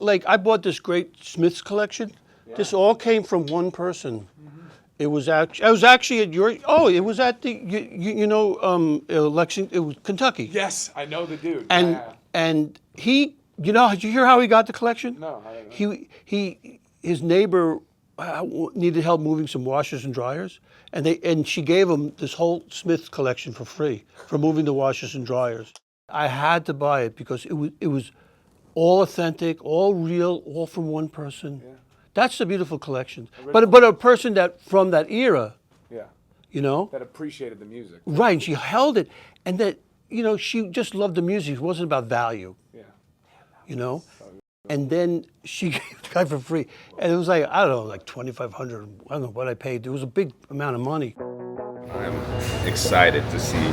like I bought this great Smith's collection. Yeah. This all came from one person. Mm-hmm. It was actually at your. Oh, it was at the Lexington. It was Kentucky. Yes, I know the dude. And he, did you hear how he got the collection? No, I don't know. His neighbor needed help moving some washers and dryers, and she gave him this whole Smith collection for free for moving the washers and dryers. I had to buy it because it was all authentic, all real, all from one person. Yeah. That's a beautiful collection. But a person that from that era, that appreciated the music. Right, and she held it, and that she just loved the music. It wasn't about value. Yeah. And then she gave the guy for free, and it was like I don't know, like $2,500. I don't know what I paid. It was a big amount of money. I'm excited to see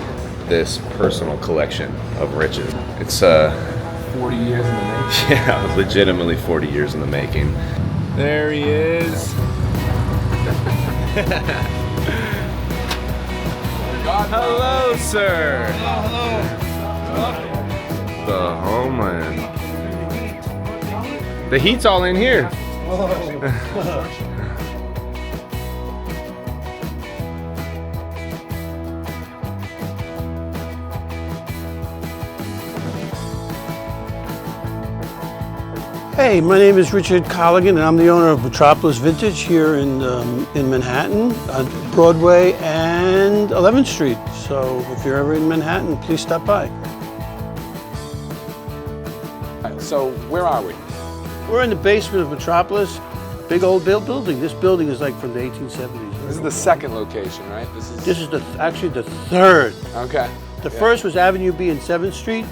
this personal collection of Richard. It's 40 years in the making. Yeah, legitimately 40 years in the making. There he is. Hello, sir. Hello. The homeland. The heat's all in here. Hey, my name is Richard Colligan, and I'm the owner of Metropolis Vintage here in Manhattan, on Broadway and 11th Street. So if you're ever in Manhattan, please stop by. So where are we? We're in the basement of Metropolis, big old building. This building is like from the 1870s. This is the second location, right? This is actually the third. Okay. The first was Avenue B and 7th Street.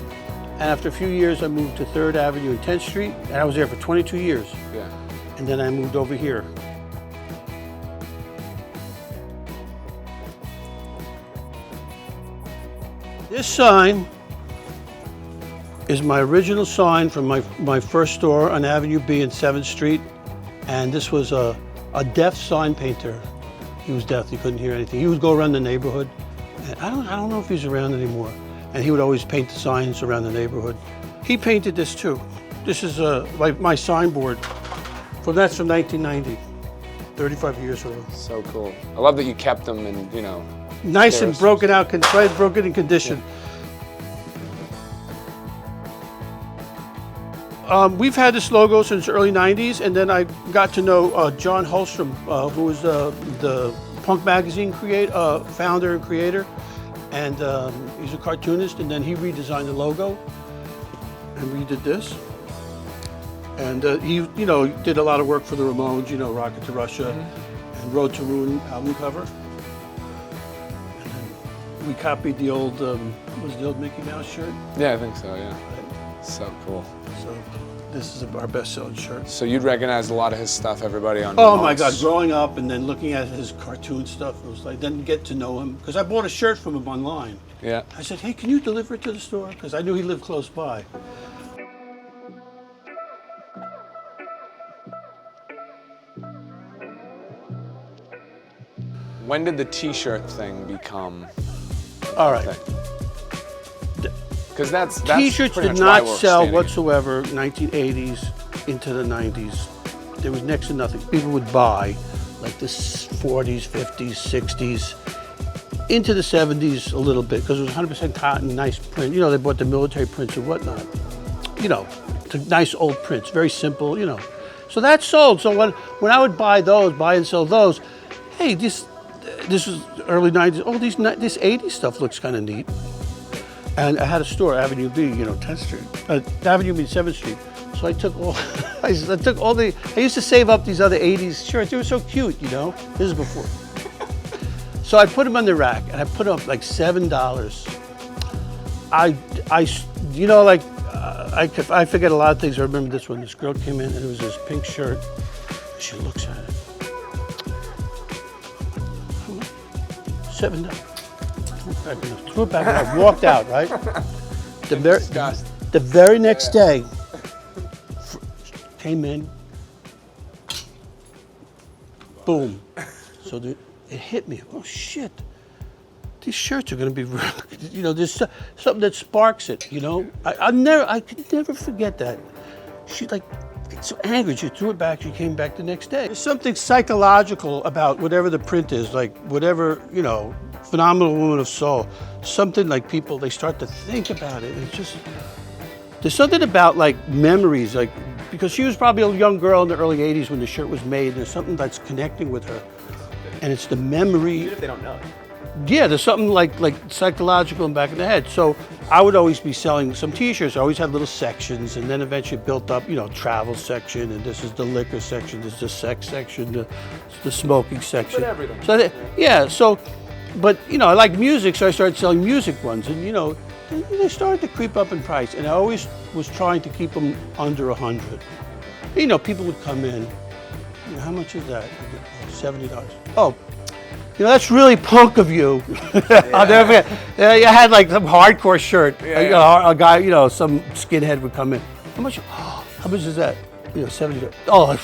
And after a few years, I moved to 3rd Avenue and 10th Street, and I was there for 22 years. Yeah. And then I moved over here. This sign is my original sign from my first store on Avenue B and 7th Street. And this was a deaf sign painter. He was deaf, he couldn't hear anything. He would go around the neighborhood. And I don't know if he's around anymore. And he would always paint the signs around the neighborhood. He painted this too. This is my signboard. That's from 1990, 35 years ago. So cool. I love that you kept them and, nice and broken in condition. Yeah. We've had this logo since the early 90s, and then I got to know John Holstrom, who was the Punk magazine founder and creator. And he's a cartoonist, and then he redesigned the logo, and we did this. And he, did a lot of work for the Ramones, Rocket to Russia, and Road to Ruin album cover. And then we copied the old, was the old Mickey Mouse shirt? Yeah, I think so, yeah. Right. So cool. So this is our best-selling shirt. So you'd recognize a lot of his stuff, everybody on Oh Ramones. my God, growing up and then looking at his cartoon stuff, it was like, then get to know him. Because I bought a shirt from him online. Yeah. I said, hey, can you deliver it to the store? Because I knew he lived close by. When did the t-shirt thing become All right. Because that's T-shirts pretty did much not why we're sell standing whatsoever 1980s into the 90s. There was next to nothing. People would buy like the 40s, 50s, 60s, into the 70s a little bit because it was 100% cotton, nice print. They bought the military prints and whatnot. Nice old prints, very simple, So that sold. So when I would buy and sell those, hey, this was early 90s. Oh, this 80s stuff looks kind of neat. And I had a store, Avenue B, 10th Street, Avenue B, 7th Street. So I took all, I used to save up these other 80s shirts. They were so cute, This is before. So I put them on the rack, and I put them up like $7. I forget a lot of things. I remember this one. This girl came in, and it was this pink shirt. She looks at it. $7. Threw it back and I walked out, right? The very next day, came in, boom. So it hit me. Oh shit! These shirts are going to be, there's something that sparks it. I could never forget that. She get so angry. She threw it back. She came back the next day. There's something psychological about whatever the print is, like whatever, you know, Phenomenal Woman of Soul. Something like people, they start to think about it. It's just, there's something about like memories, like, because she was probably a young girl in the early 80s when the shirt was made. There's something that's connecting with her. And it's the memory. Even if they don't know it. Yeah, there's something like psychological in the back of the head. So I would always be selling some t-shirts. I always had little sections, and then eventually built up, you know, travel section, and this is the liquor section, this is the sex section, the smoking section. But everything. So yeah, so, but you know, I like music, so I started selling music ones, and you know, they started to creep up in price, and I always was trying to keep them under 100. You know, people would come in, you know, how much is that? $70. Oh, you know, that's really punk of you. I'll never forget. You had like some hardcore shirt. You know, a guy, you know, some skinhead would come in. How much? Oh, how much is that? You know, $70. Oh,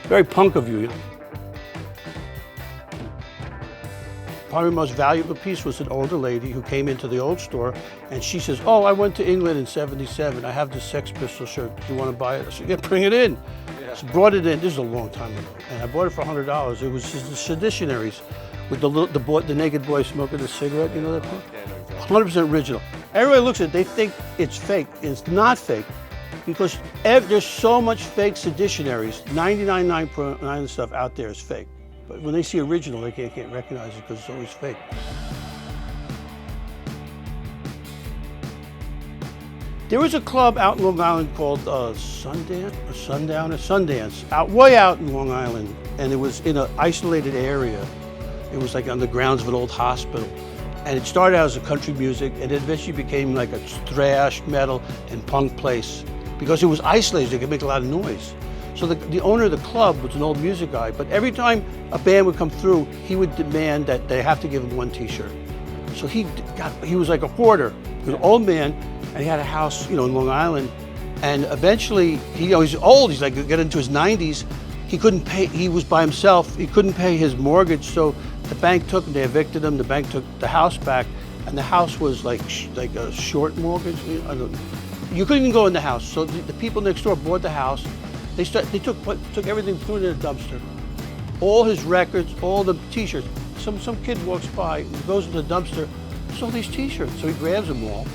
very punk of you. You know. Probably the most valuable piece was an older lady who came into the old store, and she says, "Oh, I went to England in '77. I have this Sex Pistol shirt. Do you want to buy it?" I said, "Yeah, bring it in." So brought it in. This is a long time ago, and I bought it for $100. It was just the Seditionaries with the naked boy smoking a cigarette. You know that book? 100% original. Everybody looks at it. They think it's fake. It's not fake, because there's so much fake Seditionaries. 99.9% stuff out there is fake. But when they see original, they can't recognize it because it's always fake. There was a club out in Long Island called Sundance, way out in Long Island, and it was in an isolated area. It was like on the grounds of an old hospital. And it started out as a country music, and it eventually became like a thrash, metal, and punk place. Because it was isolated, they could make a lot of noise. So the owner of the club was an old music guy, but every time a band would come through, he would demand that they have to give him one t-shirt. So he was like a hoarder. He was an old man, and he had a house, you know, in Long Island. And eventually, he's old, he's like getting into his 90s. He couldn't pay, he was by himself, he couldn't pay his mortgage, so the bank took him, they evicted him, the bank took the house back, and the house was like a short mortgage. You couldn't even go in the house. So the people next door bought the house. They took everything, threw it in a dumpster. All his records, all the t-shirts. Some kid walks by, goes to the dumpster, there's all these t-shirts. So he grabs them all,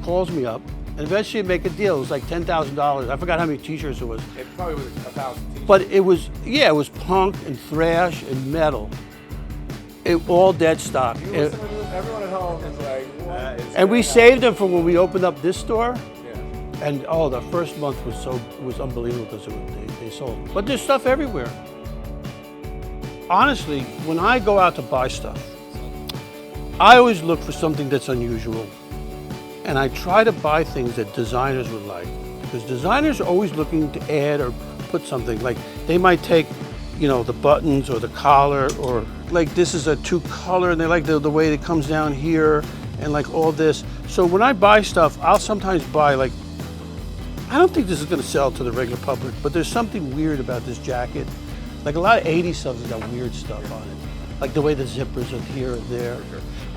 calls me up, and eventually make a deal. It was like $10,000. I forgot how many t-shirts it was. It probably was 1,000 t-shirts. But it was punk and thrash and metal. It all dead stock. Everyone at home is like, what? And we saved them for when we opened up this store. And oh, the first month was unbelievable because they sold. But there's stuff everywhere. Honestly, when I go out to buy stuff, I always look for something that's unusual. And I try to buy things that designers would like. Because designers are always looking to add or put something. Like they might take, you know, the buttons or the collar, or like this is a 2-color and they like the way it comes down here and like all this. So when I buy stuff, I'll sometimes buy like, I don't think this is going to sell to the regular public, but there's something weird about this jacket. Like a lot of 80s stuff has got weird stuff on it. Like the way the zippers are here and there.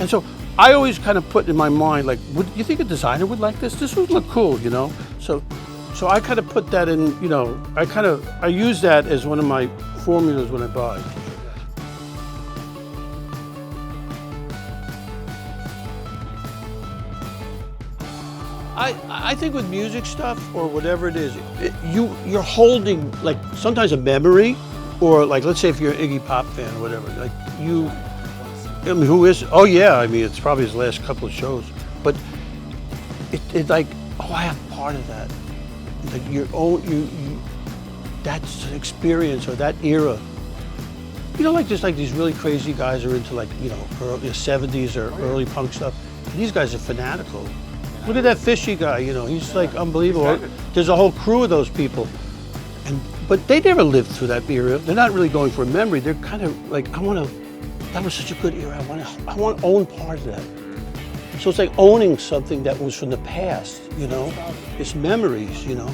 And so I always kind of put in my mind, like, would you think a designer would like this? This would look cool, you know? So I kind of put that in, you know, I use that as one of my formulas when I buy. I think with music stuff or whatever it is, you're holding like sometimes a memory, or like let's say if you're an Iggy Pop fan or whatever, like I mean, who is? Oh yeah, I mean it's probably his last couple of shows, but it's like, oh, I have part of that. Like your own, that's an experience or that era. You know, like just like these really crazy guys are into like, you know, early 70s or early punk stuff. And these guys are fanatical. Look at that Fishy guy, you know, he's like unbelievable. There's a whole crew of those people. But they never lived through that era. They're not really going for a memory. They're kind of like, that was such a good era. I want to own part of that. So it's like owning something that was from the past, you know? It's memories, you know?